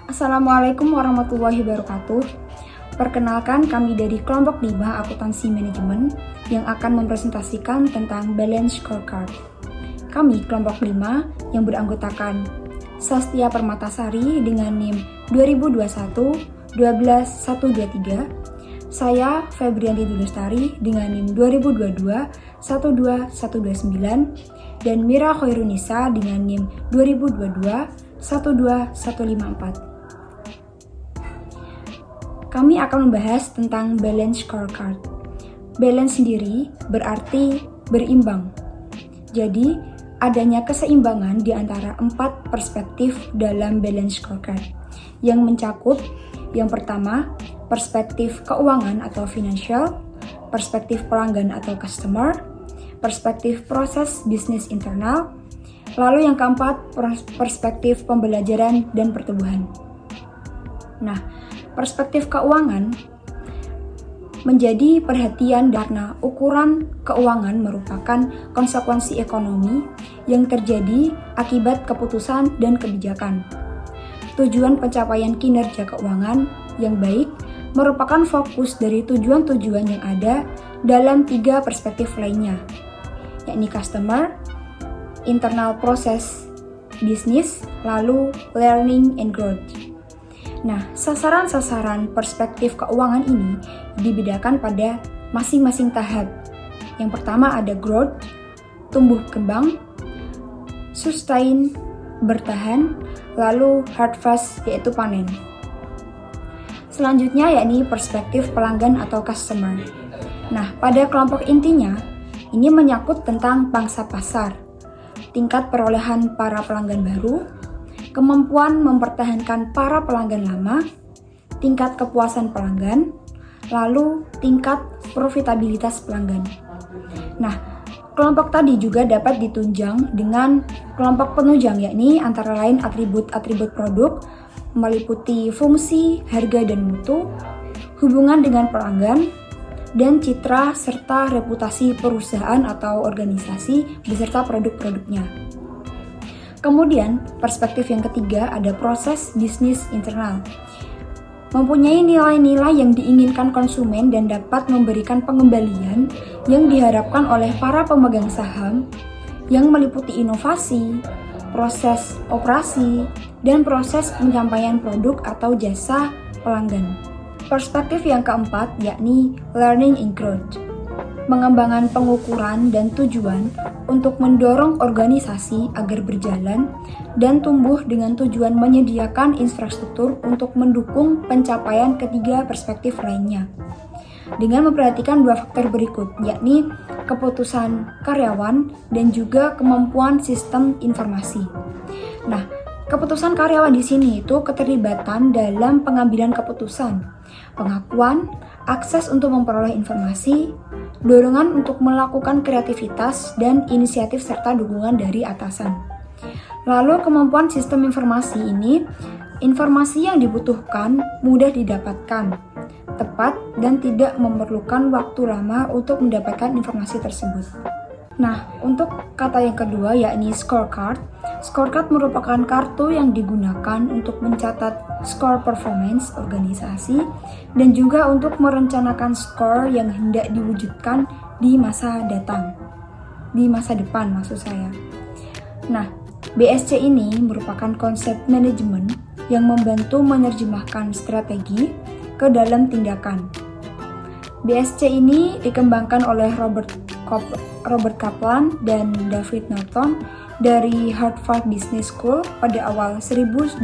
Assalamualaikum warahmatullahi wabarakatuh. Perkenalkan, kami dari kelompok 5 Akuntansi Manajemen yang akan mempresentasikan tentang Balance Scorecard. Kami kelompok 5 yang beranggotakan Sastia Permatasari dengan NIM 2021-12123, saya Febrianti Dulustari dengan NIM 2022-12129, dan Mira Khairunisa dengan NIM 2022-12154. Kami akan membahas tentang balance scorecard. Balance sendiri berarti berimbang. Jadi, adanya keseimbangan di antara 4 perspektif dalam balance scorecard yang mencakup yang pertama, perspektif keuangan atau financial, perspektif pelanggan atau customer, perspektif proses bisnis internal, lalu yang keempat, perspektif pembelajaran dan pertumbuhan. Nah, perspektif keuangan menjadi perhatian karena ukuran keuangan merupakan konsekuensi ekonomi yang terjadi akibat keputusan dan kebijakan. Tujuan pencapaian kinerja keuangan yang baik merupakan fokus dari tujuan-tujuan yang ada dalam 3 perspektif lainnya, yakni customer, internal proses bisnis, lalu learning and growth. Nah, sasaran-sasaran perspektif keuangan ini dibedakan pada masing-masing tahap. Yang pertama ada growth, tumbuh kembang, sustain, bertahan, lalu harvest, yaitu panen. Selanjutnya yakni perspektif pelanggan atau customer. Nah, pada kelompok intinya, ini menyangkut tentang pangsa pasar, tingkat perolehan para pelanggan baru, kemampuan mempertahankan para pelanggan lama, tingkat kepuasan pelanggan, lalu tingkat profitabilitas pelanggan. Nah, kelompok tadi juga dapat ditunjang dengan kelompok penunjang, yakni antara lain atribut-atribut produk, meliputi fungsi, harga dan mutu, hubungan dengan pelanggan, dan citra serta reputasi perusahaan atau organisasi beserta produk-produknya. Kemudian, perspektif yang ketiga ada proses bisnis internal. Mempunyai nilai-nilai yang diinginkan konsumen dan dapat memberikan pengembalian yang diharapkan oleh para pemegang saham yang meliputi inovasi, proses operasi, dan proses penyampaian produk atau jasa pelanggan. Perspektif yang keempat yakni learning and growth. Mengembangkan pengukuran dan tujuan untuk mendorong organisasi agar berjalan dan tumbuh dengan tujuan menyediakan infrastruktur untuk mendukung pencapaian ketiga perspektif lainnya. Dengan memperhatikan 2 faktor berikut, yakni keputusan karyawan dan juga kemampuan sistem informasi. Nah, keputusan karyawan di sini itu keterlibatan dalam pengambilan keputusan, pengakuan, akses untuk memperoleh informasi, dorongan untuk melakukan kreativitas dan inisiatif serta dukungan dari atasan. Lalu kemampuan sistem informasi ini, informasi yang dibutuhkan mudah didapatkan, tepat dan tidak memerlukan waktu lama untuk mendapatkan informasi tersebut. Nah, untuk kata yang kedua yakni scorecard. Scorecard merupakan kartu yang digunakan untuk mencatat skor performance organisasi dan juga untuk merencanakan skor yang hendak diwujudkan di masa depan maksud saya. Nah, BSC ini merupakan konsep manajemen yang membantu menerjemahkan strategi ke dalam tindakan. BSC ini dikembangkan oleh Robert Kaplan dan David Norton dari Harvard Business School pada awal 1990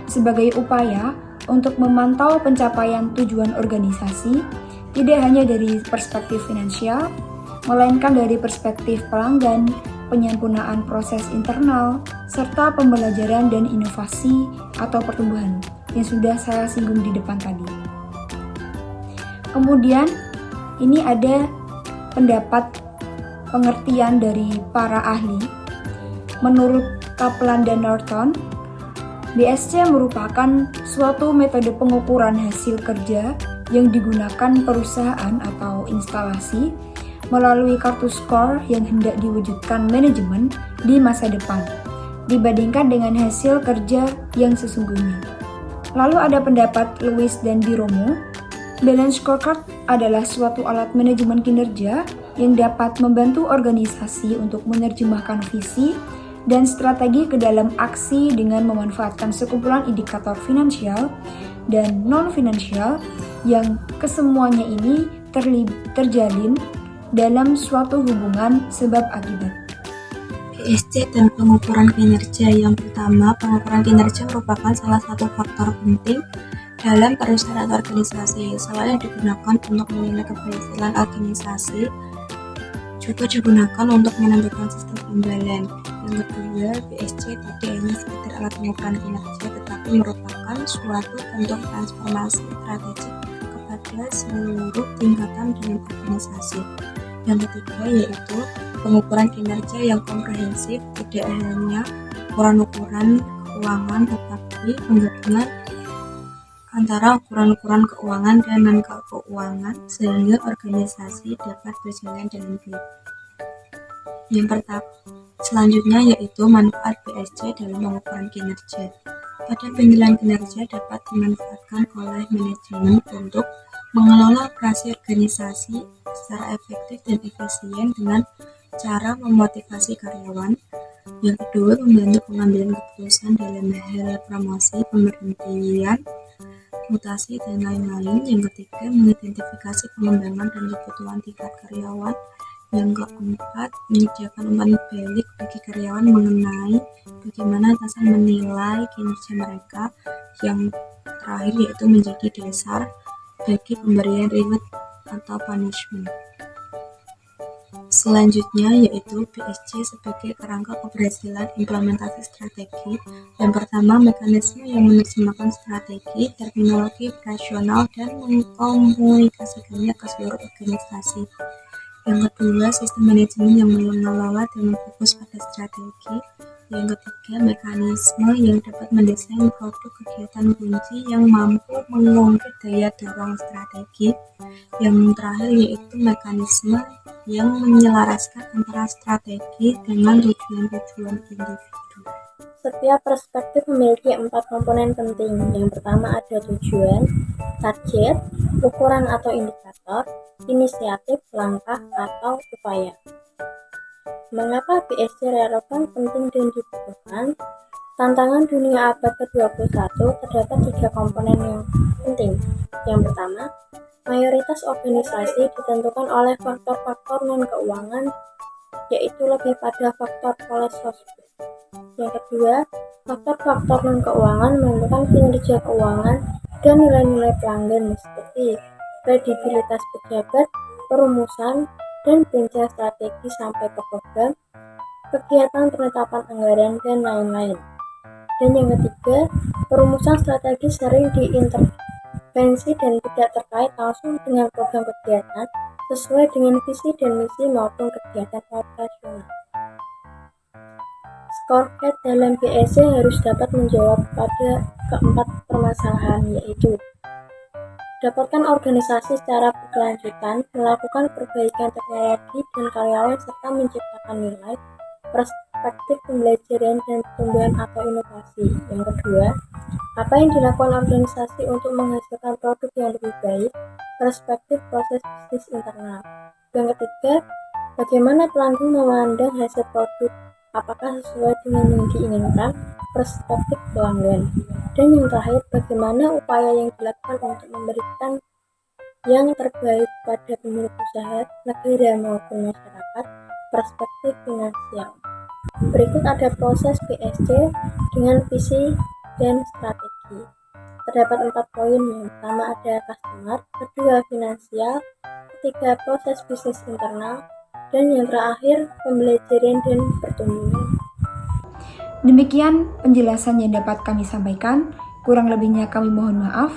sebagai upaya untuk memantau pencapaian tujuan organisasi tidak hanya dari perspektif finansial, melainkan dari perspektif pelanggan, penyempurnaan proses internal, serta pembelajaran dan inovasi atau pertumbuhan yang sudah saya singgung di depan tadi. Kemudian, ini ada pendapat pengertian dari para ahli. Menurut Kaplan dan Norton, BSC merupakan suatu metode pengukuran hasil kerja yang digunakan perusahaan atau instalasi melalui kartu skor yang hendak diwujudkan manajemen di masa depan dibandingkan dengan hasil kerja yang sesungguhnya. Lalu ada pendapat Lewis dan Biromo, Balance Scorecard adalah suatu alat manajemen kinerja yang dapat membantu organisasi untuk menerjemahkan visi dan strategi ke dalam aksi dengan memanfaatkan sekumpulan indikator finansial dan non-finansial yang kesemuanya ini terjalin dalam suatu hubungan sebab akibat. PSC dan pengukuran kinerja. Yang pertama, pengukuran kinerja merupakan salah satu faktor penting dalam perusahaan atau organisasi. Selain digunakan untuk menilai keberhasilan organisasi, juga digunakan untuk menentukan sistem imbalan. Yang kedua, PSC tidak hanya sekedar alat pengukuran kinerja, tetapi merupakan suatu bentuk transformasi strategik kepada seluruh tingkatan dalam organisasi. Yang ketiga yaitu pengukuran kinerja yang komprehensif, tidak hanya ukuran-ukuran keuangan, tetapi penggabungan antara ukuran-ukuran keuangan dan non-keuangan sehingga organisasi dapat berjalan dengan baik. Yang pertama, selanjutnya yaitu manfaat PSC dalam pengukuran kinerja. Pada penilaian kinerja dapat dimanfaatkan oleh manajemen untuk mengelola operasi organisasi secara efektif dan efisien dengan cara memotivasi karyawan. Yang kedua, membantu pengambilan keputusan dalam hal promosi, pemberhentian, mutasi, dan lain-lain. Yang ketiga, mengidentifikasi pengembangan dan kebutuhan tingkat karyawan. Yang keempat, menyediakan umpan balik bagi karyawan mengenai bagaimana atasan menilai kinerja mereka. Yang terakhir yaitu menjadi dasar bagi pemberian reward atau punishment. Selanjutnya yaitu PSC sebagai kerangka keberhasilan implementasi strategi. Yang pertama, mekanisme yang menerjemahkan strategi, terminologi operasional dan mengkomunikasikannya ke seluruh organisasi. Yang kedua, sistem manajemen yang mengelola dengan fokus pada strategi. Yang ketiga, mekanisme yang dapat mendesain produk kegiatan kunci yang mampu mengungkit daya dorong strategi. Yang terakhir yaitu mekanisme yang menyelaraskan antara strategi dengan tujuan-tujuan individu. Setiap perspektif memiliki 4 komponen penting. Yang pertama ada tujuan, target, ukuran atau indikator, inisiatif, langkah, atau upaya. Mengapa PSC relevan, penting, dan dibutuhkan? Tantangan dunia abad ke-21 terdapat 3 komponen yang penting. Yang pertama, mayoritas organisasi ditentukan oleh faktor-faktor non-keuangan, yaitu lebih pada faktor poles-sosbud. Yang kedua, faktor-faktor non-keuangan menentukan kinerja keuangan dan nilai-nilai pelanggan seperti kredibilitas pejabat, perumusan, dan berencana strategi sampai ke program, kegiatan penetapan anggaran, dan lain-lain. Dan yang ketiga, perumusan strategi sering diintervensi dan tidak terkait langsung dengan program kegiatan sesuai dengan visi dan misi maupun kegiatan operasional. Scorecard dalam PSC harus dapat menjawab pada keempat permasalahan, yaitu dapatkan organisasi secara berkelanjutan, melakukan perbaikan teknologi dan karyawan, serta menciptakan nilai, perspektif pembelajaran dan pertumbuhan atau inovasi. Yang kedua, apa yang dilakukan organisasi untuk menghasilkan produk yang lebih baik, perspektif proses bisnis internal. Yang ketiga, bagaimana pelanggan memandang hasil produk, apakah sesuai dengan yang diinginkan, perspektif pelanggan. Dan yang terakhir, bagaimana upaya yang dilakukan untuk memberikan yang terbaik pada pemilik usaha, negara maupun masyarakat, perspektif finansial. Berikut ada proses PSC dengan visi dan strategi. Terdapat 4 poin. Yang pertama ada customer, kedua finansial, ketiga proses bisnis internal, dan yang terakhir pembelajaran dan pertumbuhan. Demikian penjelasan yang dapat kami sampaikan. Kurang lebihnya kami mohon maaf.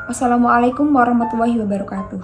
Wassalamualaikum warahmatullahi wabarakatuh.